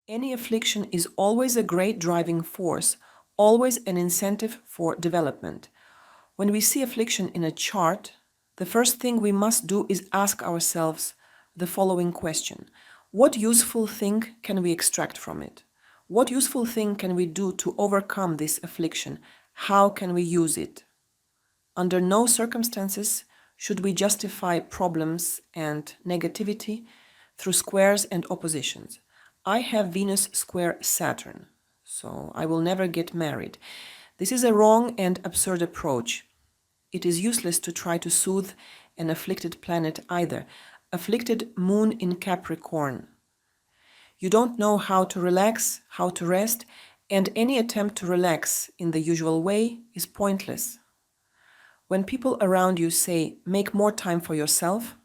Any affliction is always a great driving force, always an incentive for development. When we see affliction in a chart, the first thing we must do is ask ourselves the following question. What useful thing can we extract from it? What useful thing can we do to overcome this affliction? How can we use it? Under no circumstances should we justify problems and negativity through squares and oppositions. I have Venus square Saturn, so I will never get married. This is a wrong and absurd approach. It is useless to try to soothe an afflicted planet either. Afflicted moon in Capricorn. You don't know how to relax, how to rest, and any attempt to relax in the usual way is pointless. When people around you say, make more time for yourself,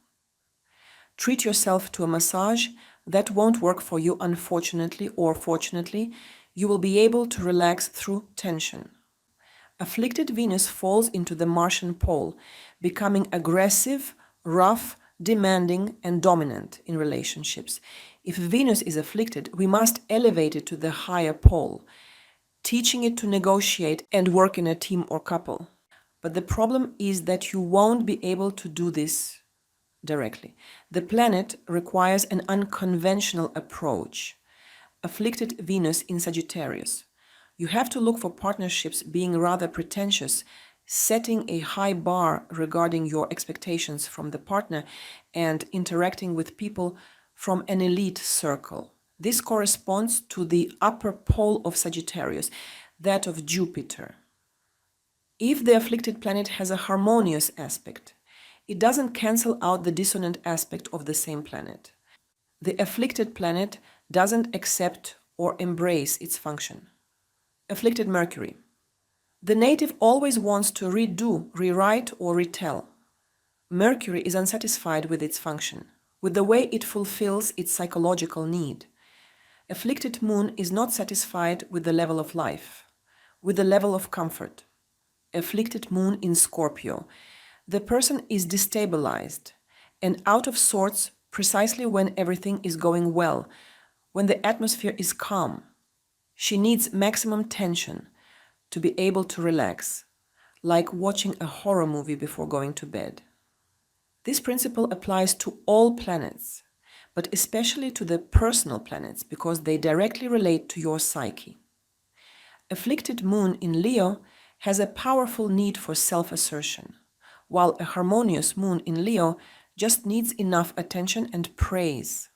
treat yourself to a massage, that won't work for you, unfortunately or fortunately. You will be able to relax through tension. Afflicted Venus falls into the Martian pole, becoming aggressive, rough, demanding, and dominant in relationships. If Venus is afflicted, we must elevate it to the higher pole, teaching it to negotiate and work in a team or couple. But the problem is that you won't be able to do this directly. The planet requires an unconventional approach. Afflicted Venus in Sagittarius. You have to look for partnerships being rather pretentious, setting a high bar regarding your expectations from the partner and interacting with people from an elite circle. This corresponds to the upper pole of Sagittarius, that of Jupiter. If the afflicted planet has a harmonious aspect, it doesn't cancel out the dissonant aspect of the same planet. The afflicted planet doesn't accept or embrace its function. Afflicted Mercury. The native always wants to redo, rewrite, or retell. Mercury is unsatisfied with its function, with the way it fulfills its psychological need. Afflicted moon is not satisfied with the level of life, with the level of comfort. Afflicted moon in Scorpio. The person is destabilized and out of sorts precisely when everything is going well, when the atmosphere is calm. She needs maximum tension to be able to relax, like watching a horror movie before going to bed. This principle applies to all planets, but especially to the personal planets because they directly relate to your psyche. Afflicted moon in Leo has a powerful need for self-assertion, while a harmonious moon in Leo just needs enough attention and praise.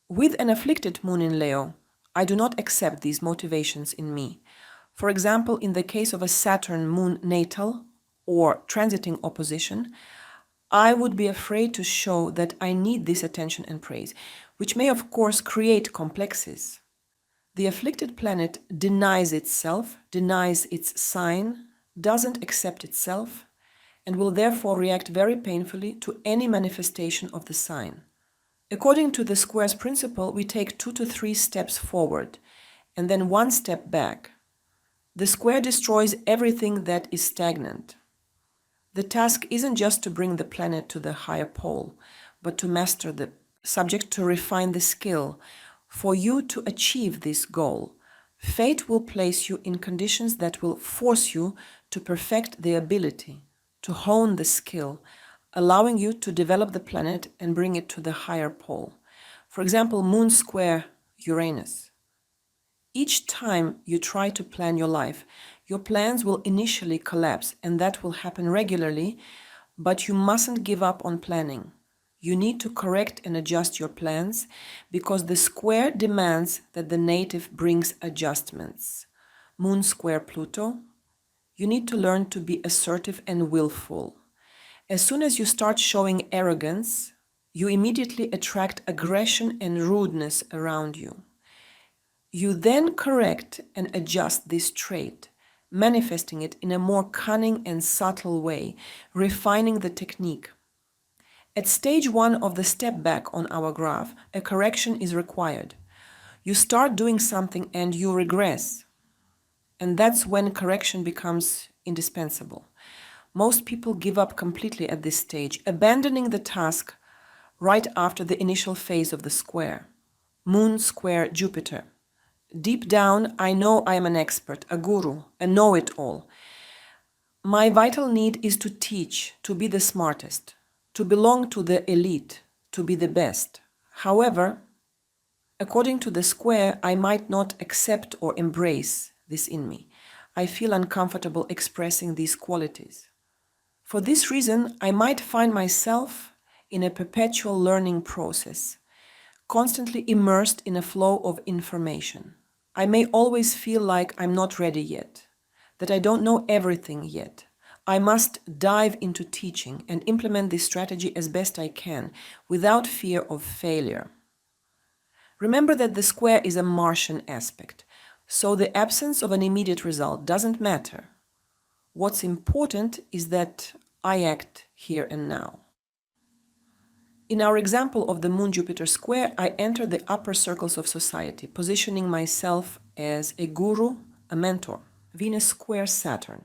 With an afflicted moon in Leo, I do not accept these motivations in me. For example, in the case of a Saturn moon natal or transiting opposition, I would be afraid to show that I need this attention and praise, which may of course create complexes. The afflicted planet denies itself, denies its sign, doesn't accept itself, and will therefore react very painfully to any manifestation of the sign. According to the squares principle, we take 2 to 3 steps forward and then 1 step back. The square destroys everything that is stagnant. The task isn't just to bring the planet to the higher pole, but to master the subject, to refine the skill. For you to achieve this goal, fate will place you in conditions that will force you to perfect the ability, to hone the skill, allowing you to develop the planet and bring it to the higher pole. For example, Moon square Uranus. Each time you try to plan your life, your plans will initially collapse, and that will happen regularly, but you mustn't give up on planning. You need to correct and adjust your plans because the square demands that the native brings adjustments. Moon square Pluto. You need to learn to be assertive and willful. As soon as you start showing arrogance, you immediately attract aggression and rudeness around you. You then correct and adjust this trait, manifesting it in a more cunning and subtle way, refining the technique. At stage 1 of the step back on our graph, a correction is required. You start doing something and you regress. And that's when correction becomes indispensable. Most people give up completely at this stage, abandoning the task right after the initial phase of the square. Moon square Jupiter. Deep down, I know I am an expert, a guru, a know-it-all. My vital need is to teach, to be the smartest, to belong to the elite, to be the best. However, according to the square, I might not accept or embrace this in me. I feel uncomfortable expressing these qualities. For this reason, I might find myself in a perpetual learning process, constantly immersed in a flow of information. I may always feel like I'm not ready yet, that I don't know everything yet. I must dive into teaching and implement this strategy as best I can, without fear of failure. Remember that the square is a Martian aspect, so the absence of an immediate result doesn't matter. What's important is that I act here and now. In our example of the Moon-Jupiter square, I enter the upper circles of society, positioning myself as a guru, a mentor. Venus square Saturn.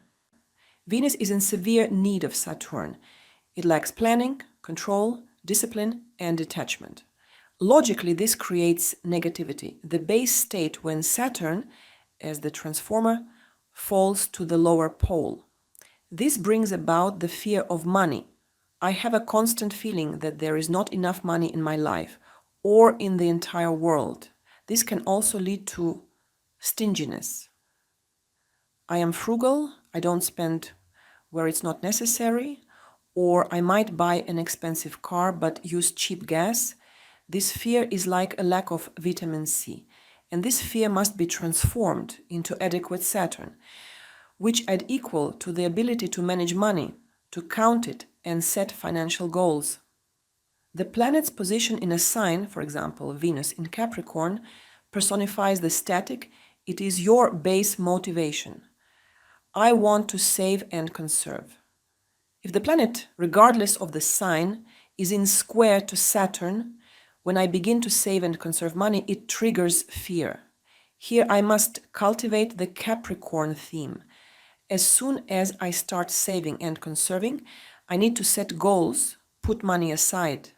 Venus is in severe need of Saturn. It lacks planning, control, discipline, and detachment. Logically, this creates negativity, the base state when Saturn, as the transformer, falls to the lower pole. This brings about the fear of money. I have a constant feeling that there is not enough money in my life or in the entire world. This can also lead to stinginess. I am frugal, I don't spend where it's not necessary, or I might buy an expensive car but use cheap gas. This fear is like a lack of vitamin C, and this fear must be transformed into adequate Saturn, which add equal to the ability to manage money, to count it, and set financial goals. The planet's position in a sign, for example, Venus in Capricorn, personifies the static. It is your base motivation. I want to save and conserve. If the planet, regardless of the sign, is in square to Saturn, when I begin to save and conserve money, it triggers fear. Here I must cultivate the Capricorn theme. As soon as I start saving and conserving, I need to set goals, put money aside.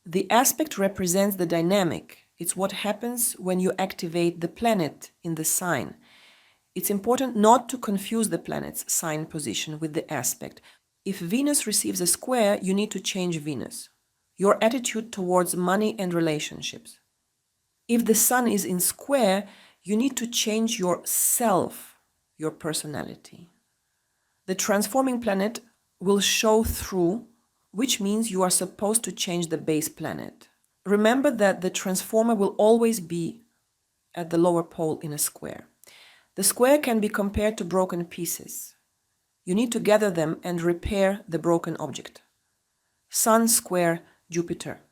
The aspect represents the dynamic. It's what happens when you activate the planet in the sign. It's important not to confuse the planet's sign position with the aspect. If Venus receives a square, you need to change Venus, your attitude towards money and relationships. If the Sun is in square, you need to change yourself, your personality. The transforming planet will show through, which means you are supposed to change the base planet. Remember that the transformer will always be at the lower pole in a square. The square can be compared to broken pieces. You need to gather them and repair the broken object. Sun square Jupiter.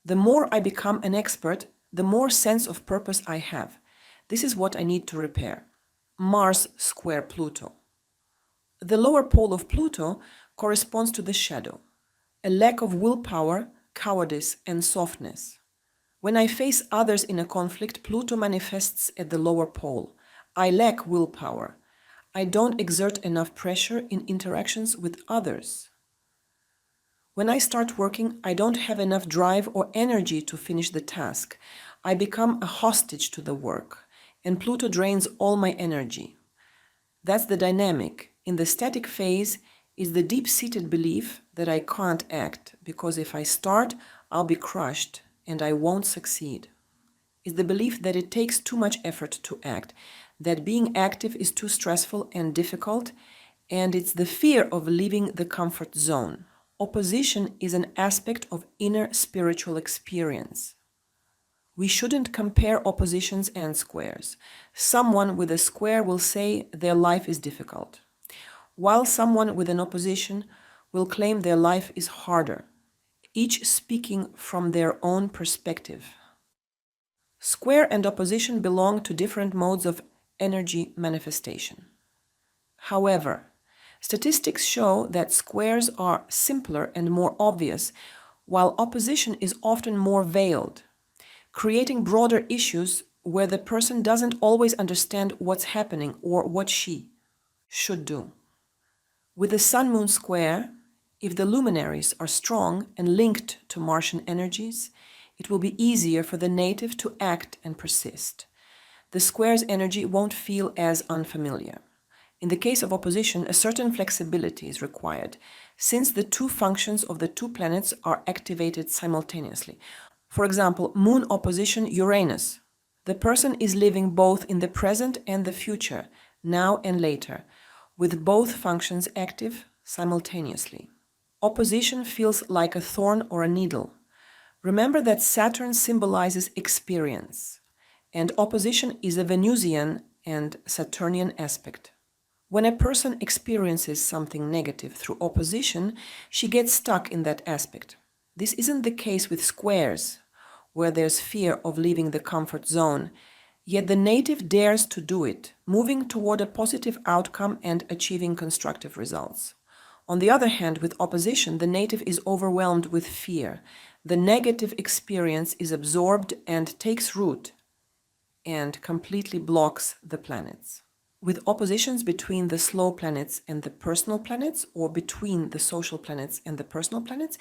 The more I become an expert, the more sense of purpose I have. This is what I need to repair. Mars square Pluto. The lower pole of Pluto corresponds to the shadow, a lack of willpower, cowardice, and softness. When I face others in a conflict, Pluto manifests at the lower pole. I lack willpower. I don't exert enough pressure in interactions with others. When I start working, I don't have enough drive or energy to finish the task. I become a hostage to the work, and Pluto drains all my energy. That's the dynamic. In the static phase is the deep-seated belief that I can't act, because if I start, I'll be crushed and I won't succeed. It's the belief that it takes too much effort to act, that being active is too stressful and difficult, and it's the fear of leaving the comfort zone. Opposition is an aspect of inner spiritual experience. We shouldn't compare oppositions and squares. Someone with a square will say their life is difficult, while someone with an opposition will claim their life is harder, each speaking from their own perspective. Square and opposition belong to different modes of energy manifestation. However, statistics show that squares are simpler and more obvious, while opposition is often more veiled, creating broader issues where the person doesn't always understand what's happening or what she should do. With the Sun-Moon square, if the luminaries are strong and linked to Martian energies, It will be easier for the native to act and persist. The square's energy won't feel as unfamiliar. In the case of opposition, a certain flexibility is required, since the two functions of the two planets are activated simultaneously. For example, Moon opposition Uranus. The person is living both in the present and the future, now and later, with both functions active simultaneously. Opposition feels like a thorn or a needle. Remember that Saturn symbolizes experience, and opposition is a Venusian and Saturnian aspect. When a person experiences something negative through opposition, she gets stuck in that aspect. This isn't the case with squares, where there's fear of leaving the comfort zone, yet the native dares to do it, moving toward a positive outcome and achieving constructive results. On the other hand, with opposition, the native is overwhelmed with fear. The negative experience is absorbed and takes root and completely blocks the planets. With oppositions between the slow planets and the personal planets, or between the social planets and the personal planets,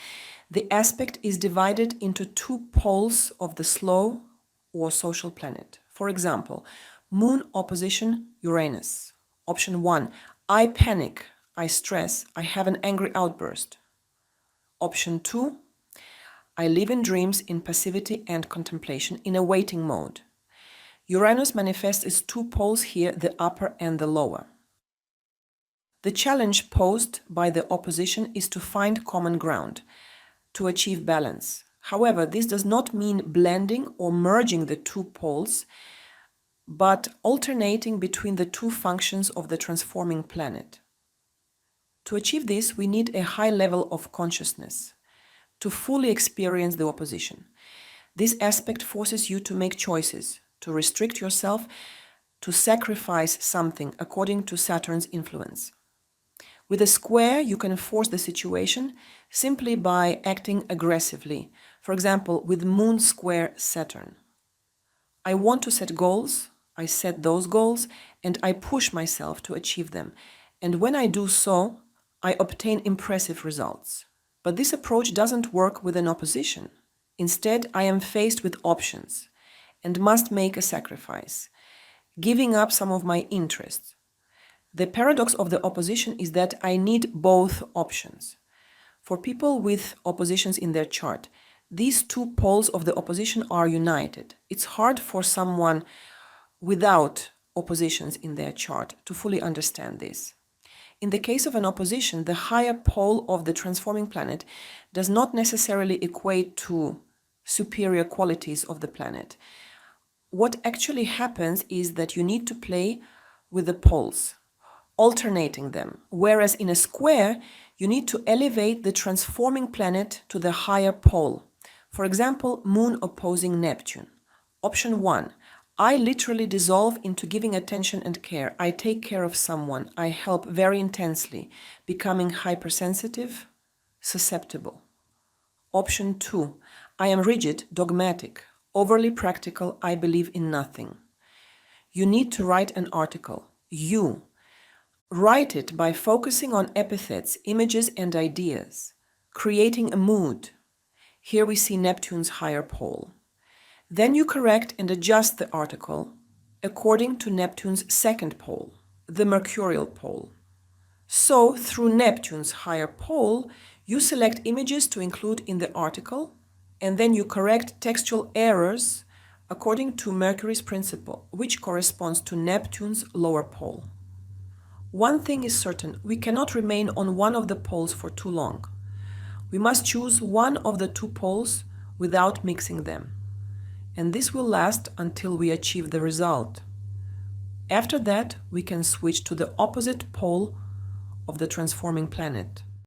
the aspect is divided into two poles of the slow or social planet. For example, Moon opposition Uranus. Option 1, I panic, I stress, I have an angry outburst. Option 2, I live in dreams, in passivity and contemplation, in a waiting mode. Uranus manifests as two poles here, the upper and the lower. The challenge posed by the opposition is to find common ground, to achieve balance. However, this does not mean blending or merging the two poles, but alternating between the two functions of the transforming planet. To achieve this, we need a high level of consciousness to fully experience the opposition. This aspect forces you to make choices, to restrict yourself, to sacrifice something according to Saturn's influence. With a square, you can force the situation simply by acting aggressively. For example, with Moon square Saturn. I want to set goals, I set those goals, and I push myself to achieve them. And when I do so, I obtain impressive results. But this approach doesn't work with an opposition. Instead, I am faced with options and must make a sacrifice, giving up some of my interests. The paradox of the opposition is that I need both options. For people with oppositions in their chart, these two poles of the opposition are united. It's hard for someone without oppositions in their chart to fully understand this. In the case of an opposition, the higher pole of the transforming planet does not necessarily equate to superior qualities of the planet. What actually happens is that you need to play with the poles, alternating them, whereas in a square, you need to elevate the transforming planet to the higher pole. For example, Moon opposing Neptune. Option 1. I literally dissolve into giving attention and care. I take care of someone. I help very intensely, becoming hypersensitive, susceptible. Option 2. I am rigid, dogmatic, overly practical. I believe in nothing. You need to write an article. You. Write it by focusing on epithets, images, and ideas, creating a mood. Here we see Neptune's higher pole. Then you correct and adjust the article according to Neptune's second pole, the mercurial pole. So, through Neptune's higher pole, you select images to include in the article, and then you correct textual errors according to Mercury's principle, which corresponds to Neptune's lower pole. One thing is certain, we cannot remain on one of the poles for too long. We must choose one of the two poles without mixing them. And this will last until we achieve the result. After that, we can switch to the opposite pole of the transforming planet.